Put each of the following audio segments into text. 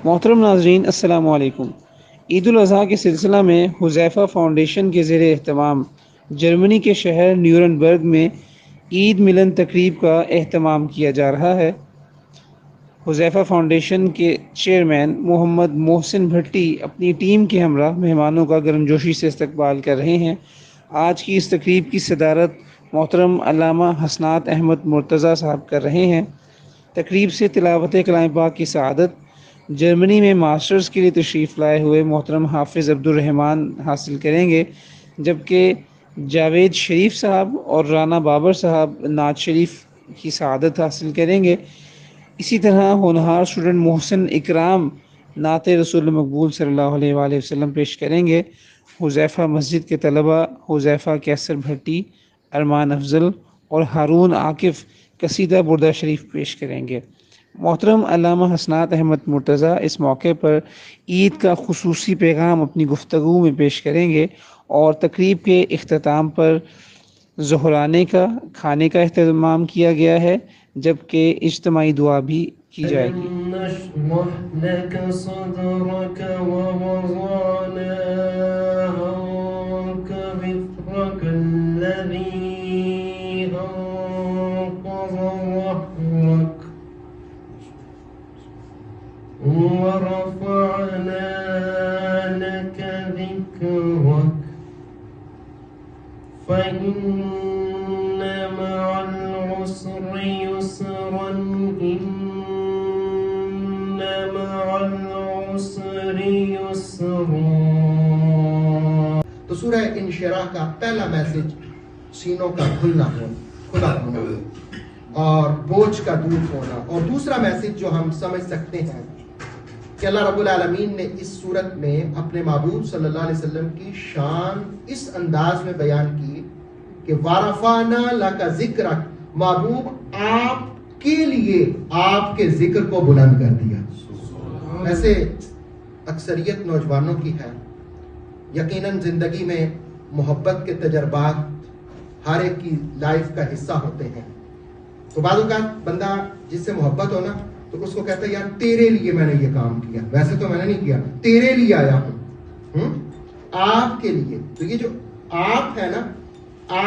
محترم ناظرین السلام علیکم۔ عید الاضحیٰ کے سلسلہ میں حذیفہ فاؤنڈیشن کے زیر اہتمام جرمنی کے شہر نیورنبرگ میں عید ملن تقریب کا اہتمام کیا جا رہا ہے۔ حذیفہ فاؤنڈیشن کے چیئرمین محمد محسن بھٹی اپنی ٹیم کے ہمراہ مہمانوں کا گرمجوشی سے استقبال کر رہے ہیں۔ آج کی اس تقریب کی صدارت محترم علامہ حسنات احمد مرتضیٰ صاحب کر رہے ہیں۔ تقریب سے تلاوت کلام پاک کی سعادت جرمنی میں ماسٹرز کے لیے تشریف لائے ہوئے محترم حافظ عبدالرحمن حاصل کریں گے، جبکہ جاوید شریف صاحب اور رانا بابر صاحب نعت شریف کی سعادت حاصل کریں گے۔ اسی طرح ہونہار اسٹوڈنٹ محسن اکرام نعت رسول مقبول صلی اللہ علیہ وآلہ وسلم پیش کریں گے۔ حذیفہ مسجد کے طلبہ حذیفہ کیسر بھٹی، ارمان افضل اور ہارون عاکف قصیدہ بردہ شریف پیش کریں گے۔ محترم علامہ حسنات احمد مرتضیٰ اس موقع پر عید کا خصوصی پیغام اپنی گفتگو میں پیش کریں گے اور تقریب کے اختتام پر ظہرانے کا کھانے کا اہتمام کیا گیا ہے، جبکہ اجتماعی دعا بھی کی جائے گی۔ ورفعنا لك ذكرك فإن مع العسر يسرا إن مع العسر يسرا۔ تو سورہ انشراح کا پہلا میسج سینوں کا کھلا ہونا اور بوجھ کا دور ہونا، اور دوسرا میسج جو ہم سمجھ سکتے ہیں کہ اللہ رب العالمین نے اس صورت میں اپنے محبوب صلی اللہ علیہ وسلم کی شان اس انداز میں بیان کی کہ وَرَفَعْنَا لَكَ ذِكْرَكَ، محبوب آپ کے لیے آپ کے ذکر کو بلند کر دیا۔ ایسے اکثریت نوجوانوں کی ہے، یقیناً زندگی میں محبت کے تجربات ہر ایک کی لائف کا حصہ ہوتے ہیں۔ تو بعض اوقات بندہ جس سے محبت ہونا تو اس کو کہتا ہے یار تیرے لیے میں نے یہ کام کیا، ویسے تو میں نے نہیں کیا، تیرے لیے آیا ہوں، آپ کے لیے۔ تو یہ جو آپ ہے نا،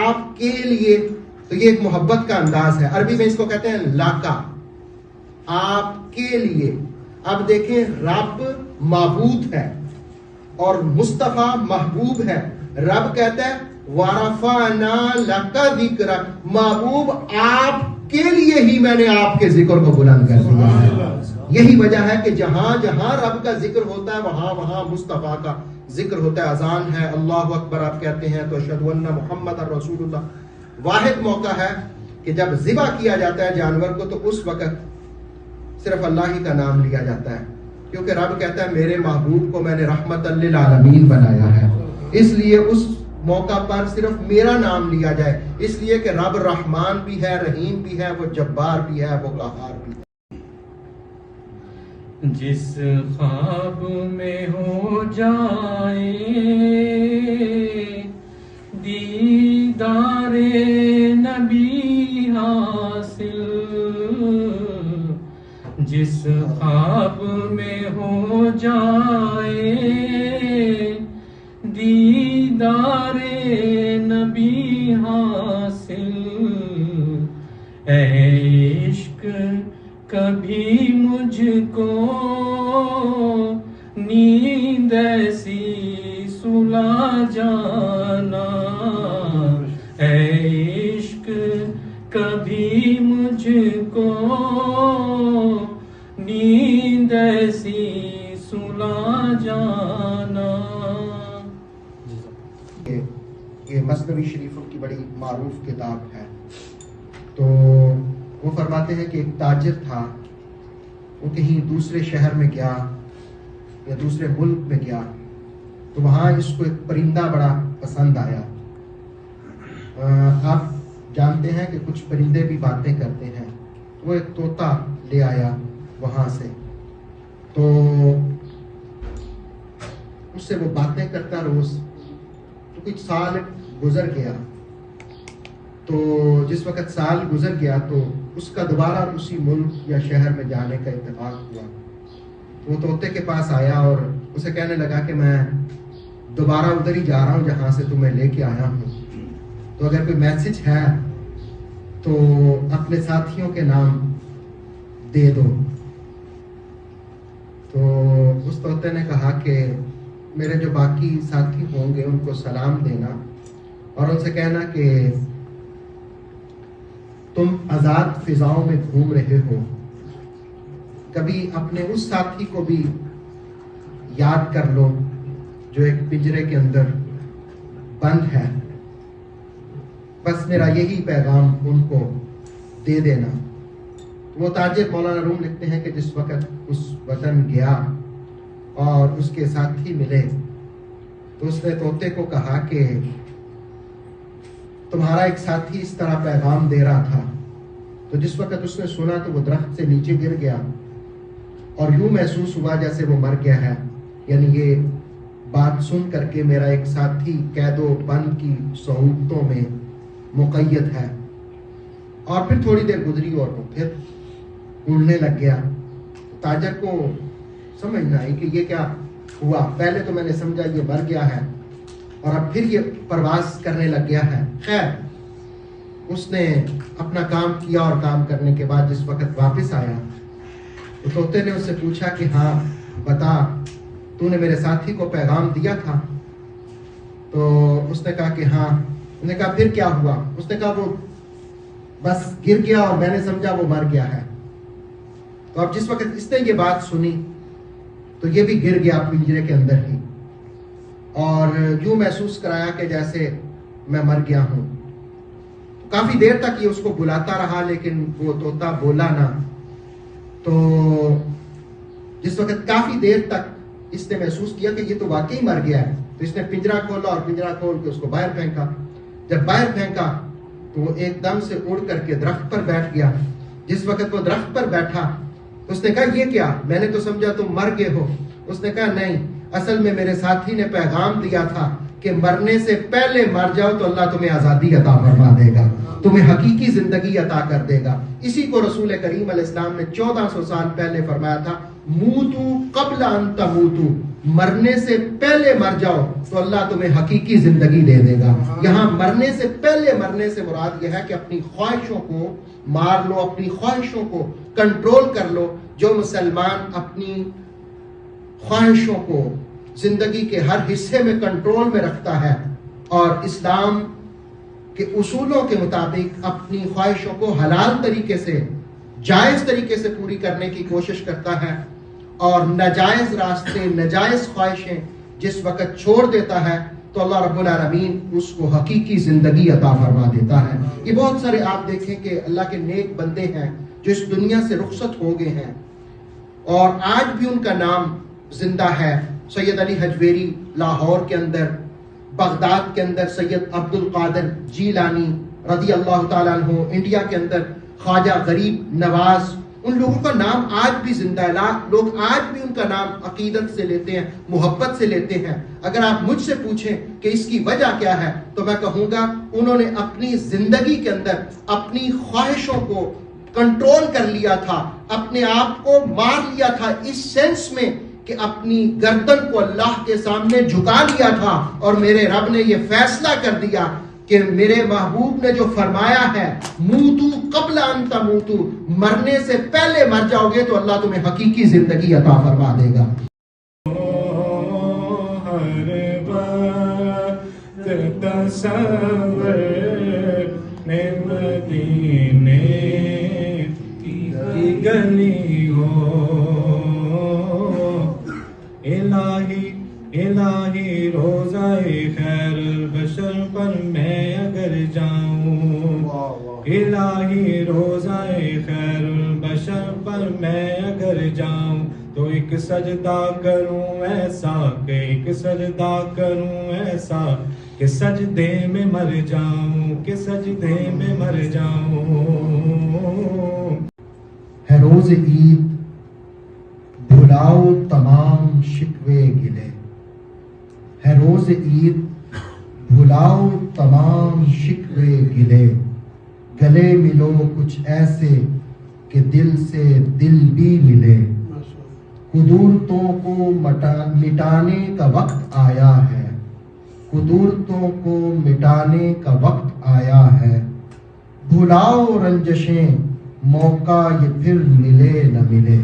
آپ کے لیے، تو یہ ایک محبت کا انداز ہے۔ عربی میں اس کو کہتے ہیں لاکا، آپ کے لیے۔ اب دیکھیں، رب معبود ہے اور مصطفیٰ محبوب ہے۔ رب کہتا ہے وَرَفَعْنَا لَكَ ذِكْرَكَ، محبوب آپ کے لیے ہی میں نے آپ کے ذکر کو بلند کر دیا۔ یہی وجہ ہے کہ جہاں جہاں رب کا ذکر ہوتا ہے وہاں وہاں مصطفیٰ کا ذکر ہوتا ہے۔ اذان ہے، اللہ اکبر آپ کہتے ہیں تو اشہد ان محمد رسول اللہ۔ واحد موقع ہے کہ جب ذبح کیا جاتا ہے جانور کو تو اس وقت صرف اللہ ہی کا نام لیا جاتا ہے، کیونکہ رب کہتا ہے میرے محبوب کو میں نے رحمت للعالمین بنایا ہے، اس لیے اس موقع پر صرف میرا نام لیا جائے، اس لیے کہ رب رحمان بھی ہے، رحیم بھی ہے، وہ جبار بھی ہے، وہ قہار بھی ہے۔ جس خواب میں ہو جائے دیدار نبی حاصل، جس خواب میں ہو جائے دیدار نبی حاصل، اے عشق کبھی مجھ کو نیند ایسی سلا جانا، اے عشق کبھی مجھ کو نیند ایسی سلا جانا۔ یہ مثنوی شریف کی بڑی معروف کتاب ہے۔ تو وہ فرماتے ہیں کہ ایک تاجر تھا، وہ کہیں دوسرے شہر میں گیا یا دوسرے ملک میں گیا، تو وہاں اس کو ایک پرندہ بڑا پسند آیا۔ آپ جانتے ہیں کہ کچھ پرندے بھی باتیں کرتے ہیں، وہ ایک طوطا لے آیا وہاں سے، تو اس سے وہ باتیں کرتا روز۔ تو کچھ سال گزر گیا، تو جس وقت سال گزر گیا تو اس کا دوبارہ اسی ملک یا شہر میں جانے کا اتفاق ہوا۔ وہ طوطے کے پاس آیا اور اسے کہنے لگا کہ میں دوبارہ ادھر ہی جا رہا ہوں جہاں سے تمہیں لے کے آیا ہوں، تو اگر کوئی میسج ہے تو اپنے ساتھیوں کے نام دے دو۔ تو اس طوطے نے کہا کہ میرے جو باقی ساتھی ہوں گے ان کو سلام دینا اور ان سے کہنا کہ تم آزاد فضاؤں میں گھوم رہے ہو، کبھی اپنے اس ساتھی کو بھی یاد کر لو جو ایک پنجرے کے اندر بند ہے، بس میرا یہی پیغام ان کو دے دینا۔ وہ تاجر مولانا روم لکھتے ہیں کہ جس وقت اس وطن گیا اور اس کے ساتھی ملے تو اس نے طوطے کو کہا کہ تمہارا ایک ساتھی اس طرح پیغام دے رہا تھا، تو جس وقت اس نے سنا تو وہ درخت سے نیچے گر گیا اور یوں محسوس ہوا جیسے وہ مر گیا ہے، یعنی یہ بات سن کر کے میرا ایک ساتھی قید و بند کی صعوبتوں میں مقید ہے۔ اور پھر تھوڑی دیر گزری اور وہ پھر اڑنے لگ گیا۔ تاجر کو سمجھ نہ آئی کہ یہ کیا ہوا، پہلے تو میں نے سمجھا یہ مر گیا ہے اور اب پھر یہ پرواز کرنے لگ گیا ہے۔ خیر اس نے اپنا کام کیا اور کام کرنے کے بعد جس وقت واپس آیا تو طوطے نے اس سے پوچھا کہ ہاں بتا، تو نے میرے ساتھی کو پیغام دیا تھا؟ تو اس نے کہا کہ ہاں۔ اس نے کہا پھر کیا ہوا؟ اس نے کہا وہ بس گر گیا اور میں نے سمجھا وہ مر گیا ہے۔ تو اب جس وقت اس نے یہ بات سنی تو یہ بھی گر گیا پنجرے کے اندر ہی اور یوں محسوس کرایا کہ جیسے میں مر گیا ہوں۔ کافی دیر تک یہ اس کو بلاتا رہا لیکن وہ طوطا بولا نہ۔ تو جس وقت کافی دیر تک اس نے محسوس کیا کہ یہ تو واقعی مر گیا ہے تو اس نے پنجرا کھولا اور پنجرا کھول کے اس کو باہر پھینکا۔ جب باہر پھینکا تو وہ ایک دم سے اڑ کر کے درخت پر بیٹھ گیا۔ جس وقت وہ درخت پر بیٹھا تو اس نے کہا یہ کیا، میں نے تو سمجھا تم مر گئے ہو۔ اس نے کہا نہیں، اصل میں میرے ساتھی نے پیغام دیا تھا کہ مرنے سے پہلے مر جاؤ تو اللہ تمہیں آزادی عطا فرما دے گا، تمہیں حقیقی زندگی عطا کر دے گا۔ اسی کو رسول کریم علیہ السلام نے 1400 سال پہلے فرمایا تھا، موتو قبل ان تموتو، مرنے سے پہلے مر جاؤ تو اللہ تمہیں حقیقی زندگی دے دے گا۔ یہاں مرنے سے پہلے مرنے سے مراد یہ ہے کہ اپنی خواہشوں کو مار لو، اپنی خواہشوں کو کنٹرول کر لو۔ جو مسلمان اپنی خواہشوں کو زندگی کے ہر حصے میں کنٹرول میں رکھتا ہے اور اسلام کے اصولوں کے مطابق اپنی خواہشوں کو حلال طریقے سے، جائز طریقے سے پوری کرنے کی کوشش کرتا ہے اور ناجائز راستے، ناجائز خواہشیں جس وقت چھوڑ دیتا ہے تو اللہ رب العالمین اس کو حقیقی زندگی عطا فرما دیتا ہے۔ یہ بہت سارے آپ دیکھیں کہ اللہ کے نیک بندے ہیں جو اس دنیا سے رخصت ہو گئے ہیں اور آج بھی ان کا نام زندہ ہے۔ سید علی حجویری لاہور کے اندر، بغداد کے اندر سید عبد القادر جیلانی رضی اللہ تعالیٰ عنہ، انڈیا کے اندر خواجہ غریب نواز، ان لوگوں کا نام آج بھی زندہ ہے۔ لوگ آج بھی ان کا نام عقیدت سے لیتے ہیں، محبت سے لیتے ہیں۔ اگر آپ مجھ سے پوچھیں کہ اس کی وجہ کیا ہے تو میں کہوں گا انہوں نے اپنی زندگی کے اندر اپنی خواہشوں کو کنٹرول کر لیا تھا، اپنے آپ کو مار لیا تھا، اس سینس میں کہ اپنی گردن کو اللہ کے سامنے جھکا لیا تھا اور میرے رب نے یہ فیصلہ کر دیا کہ میرے محبوب نے جو فرمایا ہے موتو قبل ان تموتو، مرنے سے پہلے مر جاؤ گے تو اللہ تمہیں حقیقی زندگی عطا فرما دے گا۔ ہر وقت تصور میں مدینے کی گلی ہو، الہی الہی روزہ خیر البشر پر میں اگر جاؤں، الہی روزہ خیر البشر پر میں اگر جاؤں تو ایک سجدہ کروں ایسا کہ ایک سجدہ کروں ایسا کہ سجدے میں مر جاؤں، کہ سجدے میں مر جاؤں۔ ہے روز عید بھلاؤ تمام شکوے گلے، ہے روز عید بھلاؤ تمام شکوے گلے، گلے ملو کچھ ایسے کہ دل سے دل بھی ملے، قدورتوں کو مٹانے کا وقت آیا ہے، قدورتوں کو مٹانے کا وقت آیا ہے، بھلاؤ رنجشیں موقع یہ پھر ملے نہ ملے۔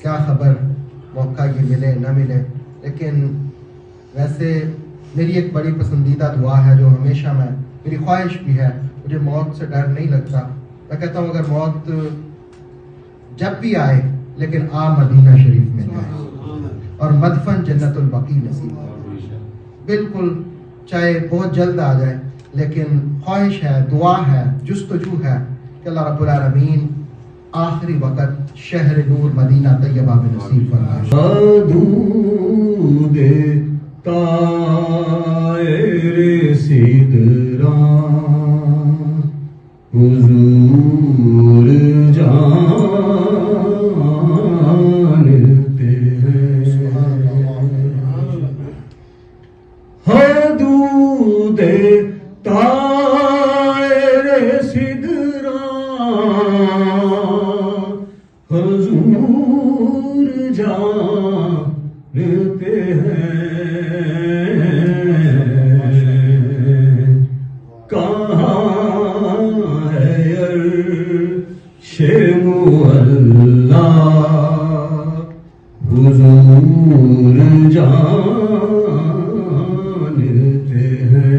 کیا خبر موقع یہ ملے نہ ملے، لیکن ویسے میری ایک بڑی پسندیدہ دعا ہے جو ہمیشہ میری خواہش بھی ہے، مجھے موت سے ڈر نہیں لگتا، میں کہتا ہوں اگر موت جب بھی آئے لیکن مدینہ شریف میں جائے اور مدفن جنت البقیع نصیب ہو، بالکل چاہے بہت جلد آ جائے، لیکن خواہش ہے، دعا ہے، جستجو ہے کہ اللہ رب العالمین آخری وقت شہر نور مدینہ طیبہ میں نصیب فرمائے۔ دود طائر سدرا حضور جانتے ہیں، دود طائر سدرا حضور جانتے ہیں، کہاں ہے عرش معلا حضور جانتے ہیں،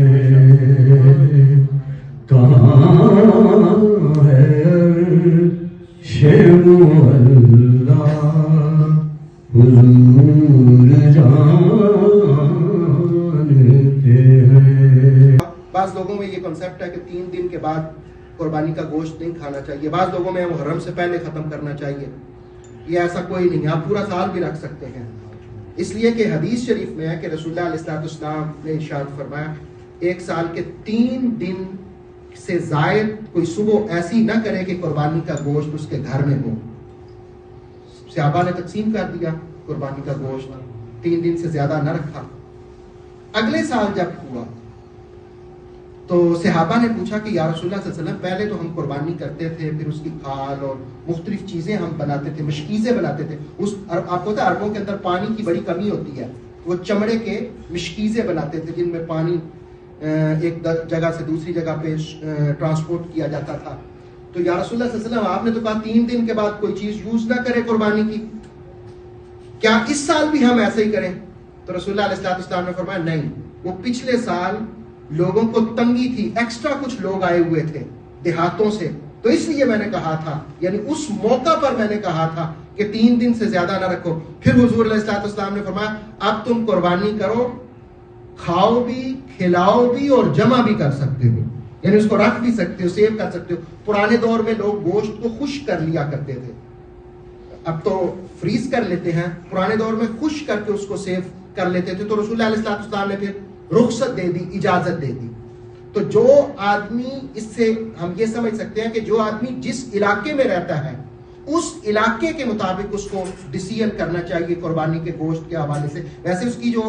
کہاں ہے عرش معلا حضور جانتے ہیں۔ بعض لوگوں میں یہ کنسیپٹ ہے کہ 3 دن کے بعد قربانی کا گوشت نہیں کھانا چاہیے، بعض لوگوں میں محرم سے پہلے ختم کرنا چاہیے، یہ ایسا کوئی نہیں، آپ پورا سال بھی رکھ سکتے ہیں، اس لیے کہ حدیث شریف میں ہے کہ رسول اللہ علیہ السلام نے ارشاد فرمایا 1 سال کے 3 دن سے زائد کوئی صبح ایسی نہ کرے کہ قربانی کا گوشت اس کے گھر میں ہو۔ صحابہ نے تقسیم کر دیا قربانی کا گوشت، 3 دن سے زیادہ نہ رکھا۔ اگلے سال جب ہوا تو صحابہ نے پوچھا کہ یا رسول اللہ صلی اللہ علیہ وسلم پہلے تو ہم قربانی کرتے تھے، پھر اس کی کھال اور مختلف چیزیں ہم بناتے تھے، مشکیزیں بناتے تھے، آپ کو پتہ ہے عربوں کے اندر پانی کی بڑی کمی ہوتی ہے، وہ چمڑے کے مشکیزیں بناتے تھے جن میں پانی ایک جگہ سے دوسری جگہ پہ ٹرانسپورٹ کیا جاتا تھا۔ تو یا رسول اللہ صلی اللہ علیہ وسلم آپ نے تو کہا 3 دن کے بعد کوئی چیز یوز نہ کرے قربانی کی، کیا اس سال بھی ہم ایسے ہی کریں؟ تو رسول اللہ علیہ السلام نے فرمایا نہیں، وہ پچھلے سال لوگوں کو تنگی تھی، ایکسٹرا کچھ لوگ آئے ہوئے تھے دیہاتوں سے، تو اس لیے میں نے کہا تھا، یعنی اس موقع پر میں نے کہا تھا کہ 3 دن سے زیادہ نہ رکھو۔ پھر حضور علیہ السلام نے فرمایا اب تم قربانی کرو، کھاؤ بھی، کھلاؤ بھی اور جمع بھی کر سکتے ہو، یعنی اس کو رکھ بھی سکتے ہو، سیو کر سکتے ہو۔ پرانے دور میں لوگ گوشت کو خشک کر لیا کرتے تھے، اب تو فریز کر لیتے ہیں، پرانے دور میں خشک کر کے اس کو سیو کر لیتے تھے، تو رسول اللہ علیہ السلام نے پھر رخصت دے دی، اجازت دے دی۔ تو جو آدمی، اس سے ہم یہ سمجھ سکتے ہیں کہ جو آدمی جس علاقے میں رہتا ہے اس علاقے کے مطابق اس کو ڈیسیژن کرنا چاہیے قربانی کے گوشت کے حوالے سے۔ ویسے اس کی جو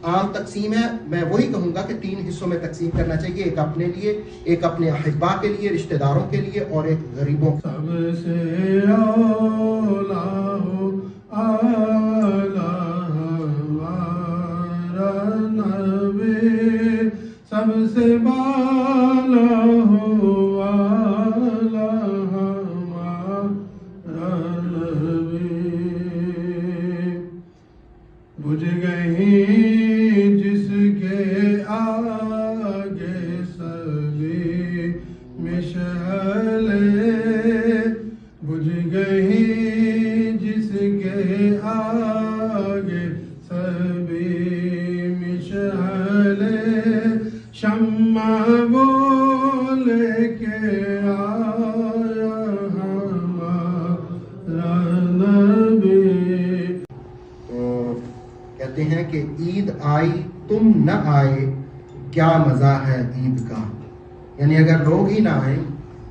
عام تقسیم ہے میں وہی کہوں گا کہ 3 حصوں میں تقسیم کرنا چاہیے، ایک اپنے لیے، ایک اپنے احبا کے لیے، رشتہ داروں کے لیے، اور ایک غریبوں۔ سب سے اولا ہو اعلیٰ ہمارا نبی، سب سے بالا ہو اعلیٰ ہمارا نبی، بجھ گئی جس کے آگے سبھی مشعلیں، بجھ گئی جس کے آگے سبھی مشعلیں، شمع وہ لے کے آیا ہمارا نبی۔ کہتے ہیں کہ عید آئی تم نہ آئے کیا مزہ ہے عید کا، یعنی اگر لوگ ہی نہ آئیں،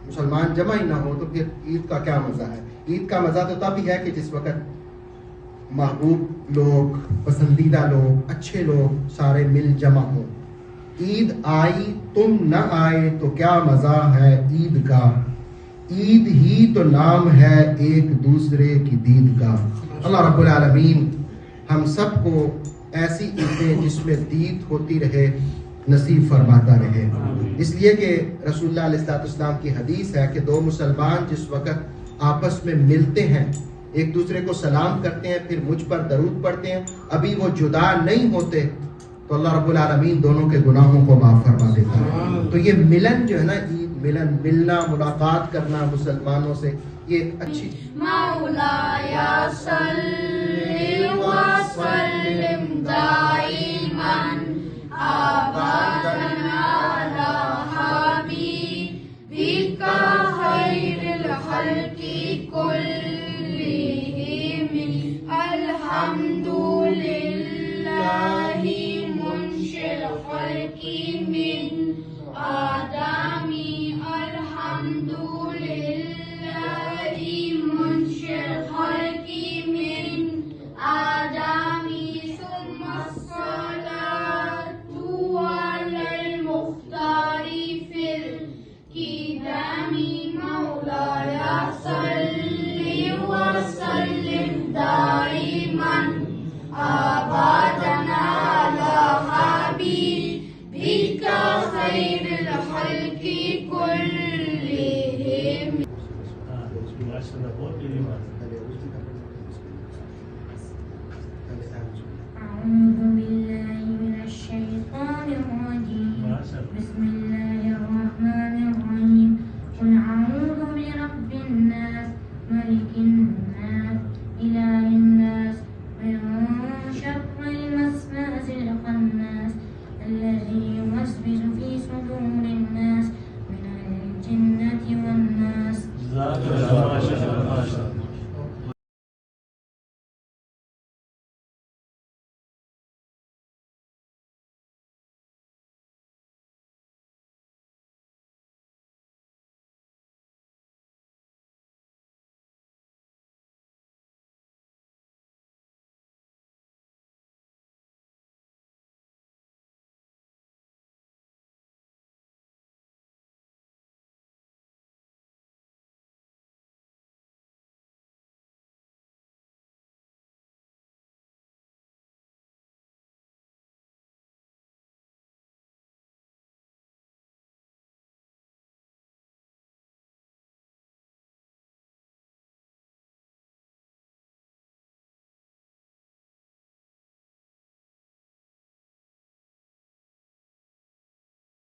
مسلمان جمع ہی نہ ہو تو پھر عید کا کیا مزہ ہے۔ عید کا مزہ تو تب ہی ہے کہ جس وقت محبوب لوگ، پسندیدہ لوگ، اچھے لوگ سارے مل جمع ہوں۔ عید آئی تم نہ آئے تو کیا مزہ ہے عید کا، عید ہی تو نام ہے ایک دوسرے کی دید کا۔ اللہ رب العالمین ہم سب کو ایسی عیدیں جس میں دید ہوتی رہے نصیب فرماتا رہے، اس لیے کہ رسول اللہ علیہ السلام کی حدیث ہے کہ دو مسلمان جس وقت آپس میں ملتے ہیں، ایک دوسرے کو سلام کرتے ہیں، پھر مجھ پر درود پڑھتے ہیں، ابھی وہ جدا نہیں ہوتے تو اللہ رب العالمین دونوں کے گناہوں کو معاف فرما دیتا ہے۔ تو یہ ملن جو ہے نا، عید ملن، ملنا، ملاقات کرنا مسلمانوں سے، یہ اچھی مولایا صلی وسلم دائما ابدا علی حبیبک خیر الخلق کلہم الحمد للہ منشی الخلق من آدم الحمد للہ منشی الخلق من آدم ثم الصلاة علی المختار فی القدم مولایا صلی وسلم دائما ابدا علی حبیبک خیر الخلق کلہم.